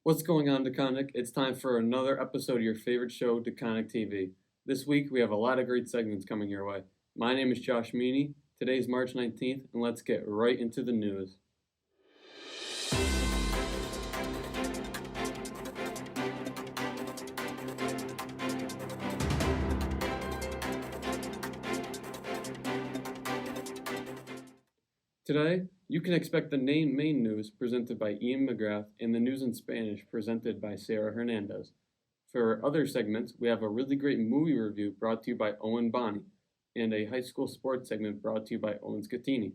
What's going on, Taconic? It's time for another episode of your favorite show, Taconic TV. This week, we have a lot of great segments coming your way. My name is Josh Meany. Today's March 19th, and let's get right into the news. Today, you can expect the main news presented by Ian McGrath and the news in Spanish presented by Sarah Hernandez. For our other segments, we have a really great movie review brought to you by Owen Bonney and a high school sports segment brought to you by Owen Scattini.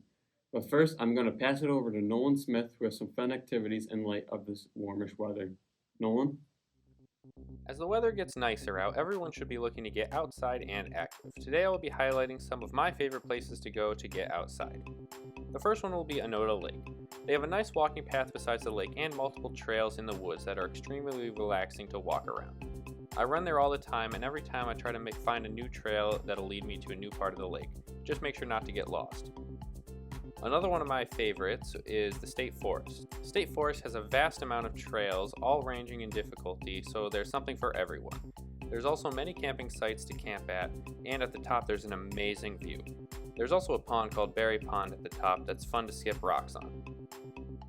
But first, I'm going to pass it over to Nolan Smith, who has some fun activities in light of this warmish weather. Nolan? As the weather gets nicer out, everyone should be looking to get outside and active. Today I will be highlighting some of my favorite places to go to get outside. The first one will be Anoda Lake. They have a nice walking path besides the lake and multiple trails in the woods that are extremely relaxing to walk around. I run there all the time, and every time I try to find a new trail that'll lead me to a new part of the lake. Just make sure not to get lost. Another one of my favorites is the State Forest. State Forest has a vast amount of trails, all ranging in difficulty, so there's something for everyone. There's also many camping sites to camp at, and at the top there's an amazing view. There's also a pond called Berry Pond at the top that's fun to skip rocks on.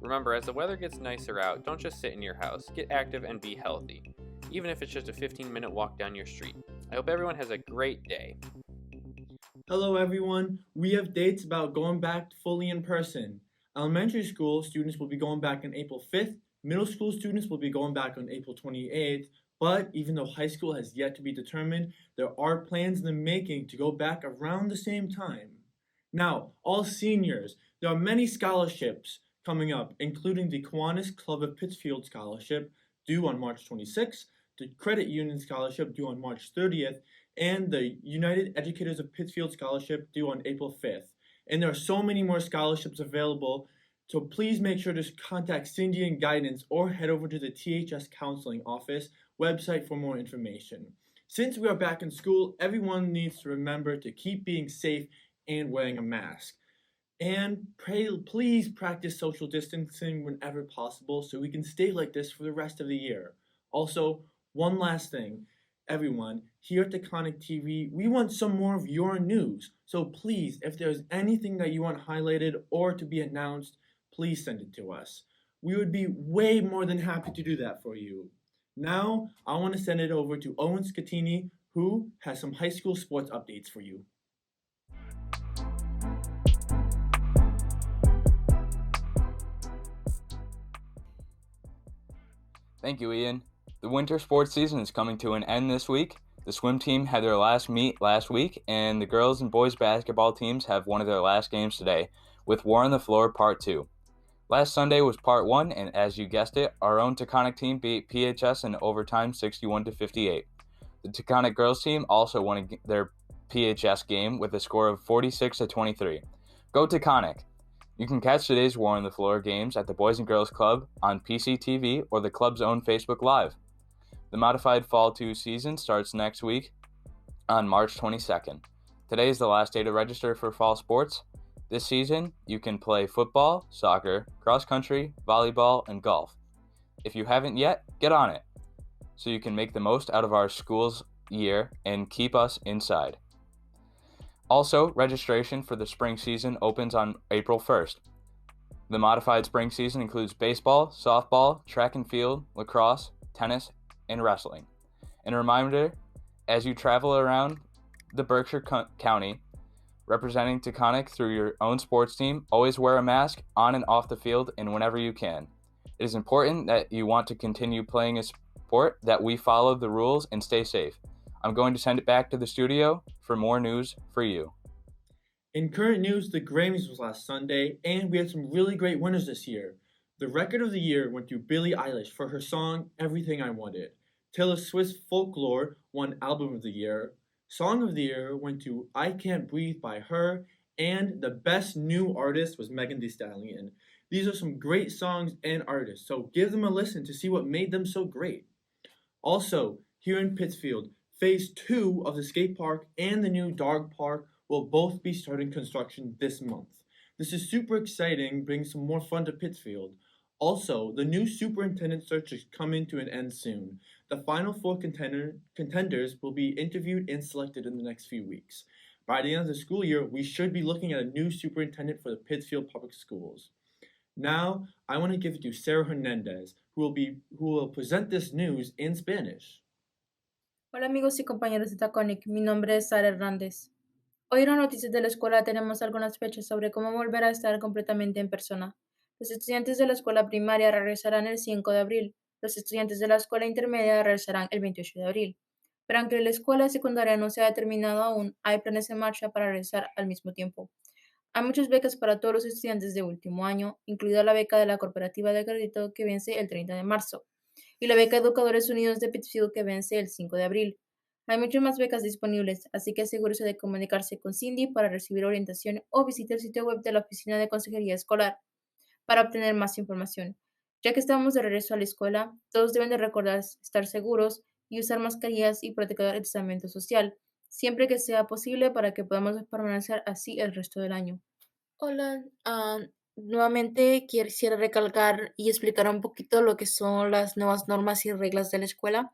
Remember, as the weather gets nicer out, don't just sit in your house, get active and be healthy, even if it's just a 15-minute walk down your street. I hope everyone has a great day. Hello everyone, we have dates about going back fully in person. Elementary school students will be going back on April 5th, middle school students will be going back on April 28th, but even though high school has yet to be determined, there are plans in the making to go back around the same time. Now, all seniors, there are many scholarships coming up, including the Kiwanis Club of Pittsfield Scholarship due on March 26th, the Credit Union Scholarship due on March 30th, and the United Educators of Pittsfield Scholarship due on April 5th. And there are so many more scholarships available, so please make sure to contact Cindy and Guidance or head over to the THS Counseling Office website for more information. Since we are back in school, everyone needs to remember to keep being safe and wearing a mask. And please practice social distancing whenever possible so we can stay like this for the rest of the year. Also, one last thing. Everyone, here at Taconic TV, we want some more of your news. So please, if there's anything that you want highlighted or to be announced, please send it to us. We would be way more than happy to do that for you. Now, I want to send it over to Owen Scattini, who has some high school sports updates for you. Thank you, Ian. The winter sports season is coming to an end this week. The swim team had their last meet last week, and the girls and boys basketball teams have one of their last games today, with War on the Floor Part 2. Last Sunday was Part 1, and as you guessed it, our own Taconic team beat PHS in overtime 61-58. The Taconic girls team also won their PHS game with a score of 46-23. Go Taconic! You can catch today's War on the Floor games at the Boys and Girls Club on PCTV or the club's own Facebook Live. The modified Fall 2 season starts next week on March 22nd. Today is the last day to register for fall sports. This season, you can play football, soccer, cross country, volleyball, and golf. If you haven't yet, get on it, so you can make the most out of our school's year and keep us inside. Also, registration for the spring season opens on April 1st. The modified spring season includes baseball, softball, track and field, lacrosse, tennis, and wrestling. And a reminder, as you travel around the Berkshire County, representing Taconic through your own sports team, always wear a mask on and off the field and whenever you can. It is important that you want to continue playing a sport, that we follow the rules and stay safe. I'm going to send it back to the studio for more news for you. In current news, the Grammys was last Sunday, and we had some really great winners this year. The record of the year went to Billie Eilish for her song Everything I Wanted. Taylor Swift's Folklore won Album of the Year. Song of the Year went to I Can't Breathe by her, and the best new artist was Megan Thee Stallion. These are some great songs and artists, so give them a listen to see what made them so great. Also, here in Pittsfield, Phase 2 of the skate park and the new dog park will both be starting construction this month. This is super exciting, bringing some more fun to Pittsfield. Also, the new superintendent search is coming to an end soon. The final four contenders will be interviewed and selected in the next few weeks. By the end of the school year, we should be looking at a new superintendent for the Pittsfield Public Schools. Now, I want to give it to Sarah Hernandez, who will present this news in Spanish. Hola amigos y compañeros de Taconic, mi nombre es Sara Hernández. Hoy en las noticias de la escuela tenemos algunas fechas sobre cómo volver a estar completamente en persona. Los estudiantes de la escuela primaria regresarán el 5 de abril, los estudiantes de la escuela intermedia regresarán el 28 de abril. Pero aunque la escuela secundaria no se ha determinado aún, hay planes en marcha para regresar al mismo tiempo. Hay muchas becas para todos los estudiantes de último año, incluida la beca de la Cooperativa de Crédito que vence el 30 de marzo, y la beca Educadores Unidos de Pittsfield que vence el 5 de abril. Hay muchas más becas disponibles, así que asegúrese de comunicarse con Cindy para recibir orientación o visite el sitio web de la Oficina de Consejería Escolar para obtener más información. Ya que estamos de regreso a la escuela, todos deben de recordar estar seguros y usar mascarillas y practicar el distanciamiento social, siempre que sea posible para que podamos permanecer así el resto del año. Hola, nuevamente quisiera recalcar y explicar un poquito lo que son las nuevas normas y reglas de la escuela.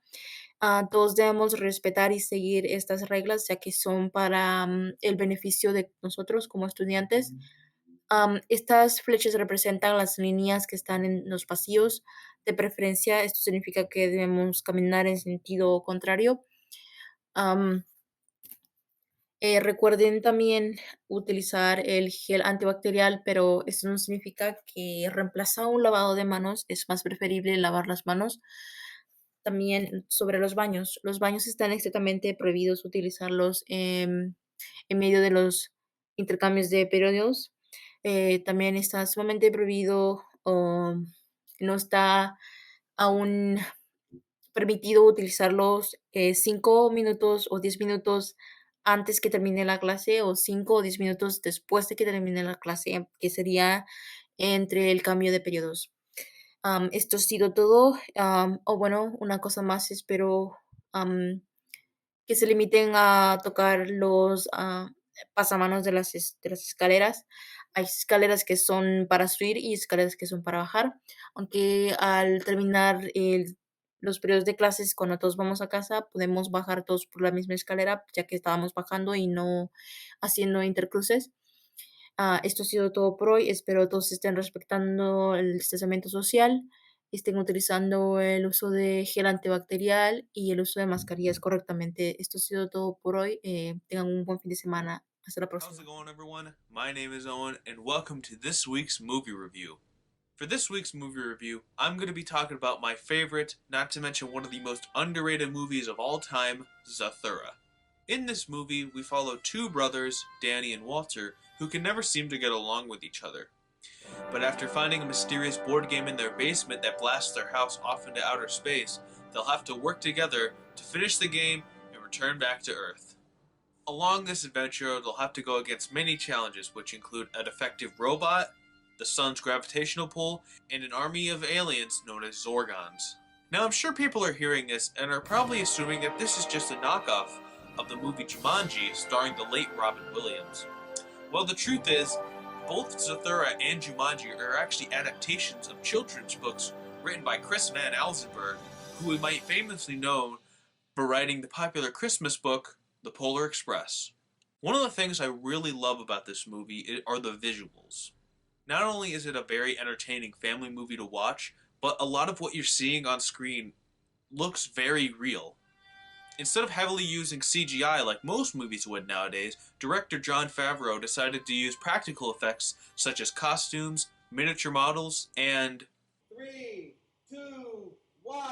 Todos debemos respetar y seguir estas reglas, ya que son para el beneficio de nosotros como estudiantes. Estas flechas representan las líneas que están en los pasillos. De preferencia, esto significa que debemos caminar en sentido contrario. Recuerden también utilizar el gel antibacterial, pero esto no significa que reemplaza un lavado de manos. Es más preferible lavar las manos. También sobre los baños. Los baños están estrictamente prohibidos utilizarlos en medio de los intercambios de periodos. También está sumamente prohibido o no está aún permitido utilizarlos 5 minutos o 10 minutos antes que termine la clase o 5 o 10 minutos después de que termine la clase, que sería entre el cambio de periodos. Esto ha sido todo. Bueno, una cosa más, espero que se limiten a tocar los pasamanos de las escaleras. Hay escaleras que son para subir y escaleras que son para bajar, aunque al terminar los periodos de clases, cuando todos vamos a casa, podemos bajar todos por la misma escalera, ya que estábamos bajando y no haciendo intercruces. Esto ha sido todo por hoy. Espero todos estén respetando el distanciamiento social, estén utilizando el uso de gel antibacterial y el uso de mascarillas correctamente. Esto ha sido todo por hoy. Tengan un buen fin de semana. Hasta la próxima. How's it going, everyone? My name is Owen, and welcome to this week's movie review. For this week's movie review, I'm going to be talking about my favorite, not to mention one of the most underrated movies of all time, Zathura. In this movie, we follow two brothers, Danny and Walter, who can never seem to get along with each other. But after finding a mysterious board game in their basement that blasts their house off into outer space, they'll have to work together to finish the game and return back to Earth. Along this adventure, they'll have to go against many challenges, which include a defective robot, the sun's gravitational pull, and an army of aliens known as Zorgons. Now, I'm sure people are hearing this and are probably assuming that this is just a knockoff of the movie Jumanji starring the late Robin Williams. Well, the truth is, both Zathura and Jumanji are actually adaptations of children's books written by Chris Van Alzenberg, who we might famously know for writing the popular Christmas book, The Polar Express. One of the things I really love about this movie are the visuals. Not only is it a very entertaining family movie to watch, but a lot of what you're seeing on screen looks very real. Instead of heavily using CGI like most movies would nowadays, director Jon Favreau decided to use practical effects such as costumes, miniature models, and... 3, 2, 1...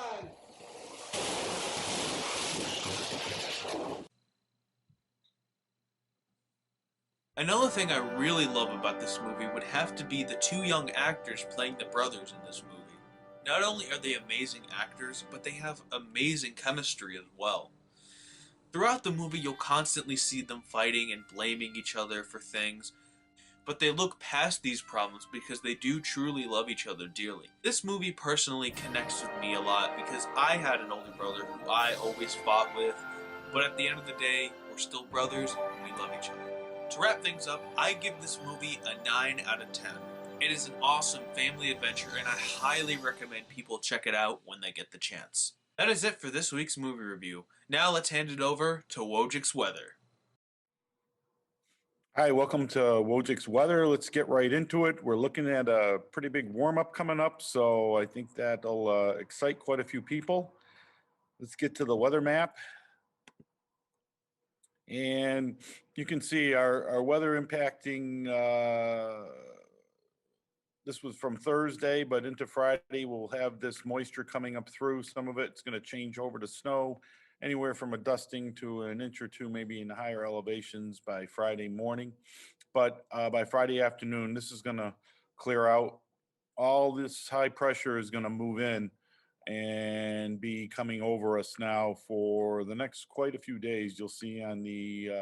Another thing I really love about this movie would have to be the two young actors playing the brothers in this movie. Not only are they amazing actors, but they have amazing chemistry as well. Throughout the movie, you'll constantly see them fighting and blaming each other for things, but they look past these problems because they do truly love each other dearly. This movie personally connects with me a lot because I had an older brother who I always fought with, but at the end of the day, we're still brothers and we love each other. To wrap things up, I give this movie a 9 out of 10. It is an awesome family adventure, and I highly recommend people check it out when they get the chance. That is it for this week's movie review. Now let's hand it over to Wojcik's Weather. Hi, welcome to Wojcik's Weather. Let's get right into it. We're looking at a pretty big warm-up coming up, so I think that'll excite quite a few people. Let's get to the weather map. And you can see our weather impacting, this was from Thursday, but into Friday, we'll have this moisture coming up through. Some of it's going to change over to snow, anywhere from a dusting to an inch or two, maybe in the higher elevations by Friday morning. But by Friday afternoon, this is going to clear out. All this high pressure is going to move in and be coming over us now for the next quite a few days. You'll see on the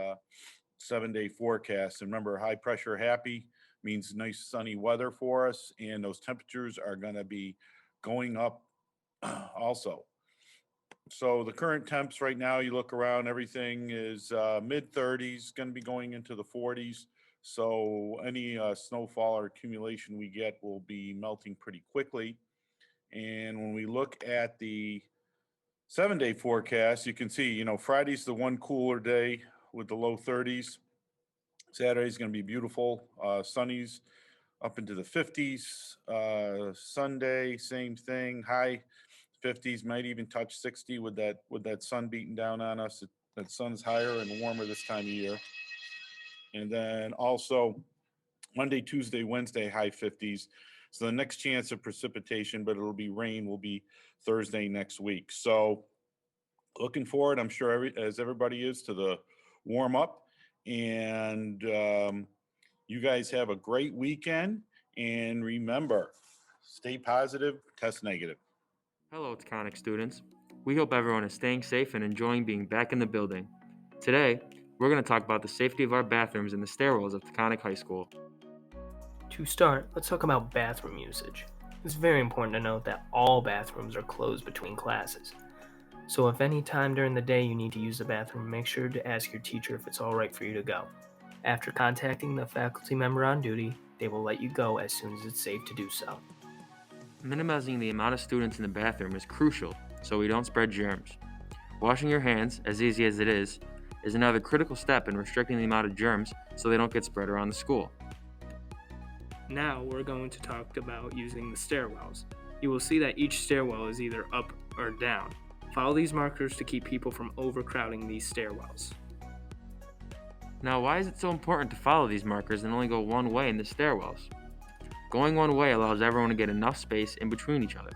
7-day forecast. And remember, high pressure happy means nice sunny weather for us, and those temperatures are going to be going up also. So the current temps right now, you look around, everything is mid 30s, going to be going into the 40s. So any snowfall or accumulation we get will be melting pretty quickly. And when we look at the 7-day forecast, you can see, Friday's the one cooler day with the low 30s. Saturday's going to be beautiful. Sunny's up into the 50s. Sunday, same thing, high 50s, might even touch 60 with that sun beating down on us. That sun's higher and warmer this time of year. And then also Monday, Tuesday, Wednesday, high 50s. So the next chance of precipitation, but it'll be rain, will be Thursday next week. So looking forward, I'm sure as everybody is, to the warm up. And you guys have a great weekend. And remember, stay positive, test negative. Hello, Taconic students. We hope everyone is staying safe and enjoying being back in the building. Today, we're going to talk about the safety of our bathrooms in the stairwells of Taconic High School. To start, let's talk about bathroom usage. It's very important to note that all bathrooms are closed between classes. So if any time during the day you need to use the bathroom, make sure to ask your teacher if it's all right for you to go. After contacting the faculty member on duty, they will let you go as soon as it's safe to do so. Minimizing the amount of students in the bathroom is crucial so we don't spread germs. Washing your hands, as easy as it is another critical step in restricting the amount of germs so they don't get spread around the school. Now we're going to talk about using the stairwells. You will see that each stairwell is either up or down. Follow these markers to keep people from overcrowding these stairwells. Now, why is it so important to follow these markers and only go one way in the stairwells? Going one way allows everyone to get enough space in between each other.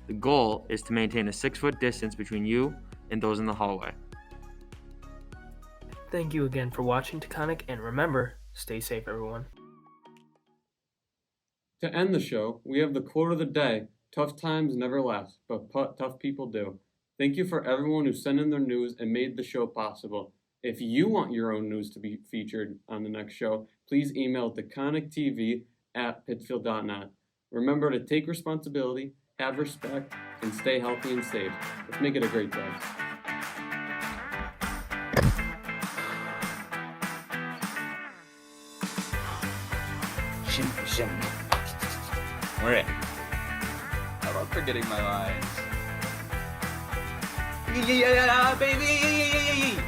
The goal is to maintain a 6-foot distance between you and those in the hallway. Thank you again for watching Taconic, and remember, stay safe everyone. To end the show, we have the quote of the day: tough times never last, but tough people do. Thank you for everyone who sent in their news and made the show possible. If you want your own news to be featured on the next show, please email taconictv@pittsfield.net. Remember to take responsibility, have respect, and stay healthy and safe. Let's make it a great day. Shimmy, shimmy. We're in. I love forgetting my lines. Yeah, baby.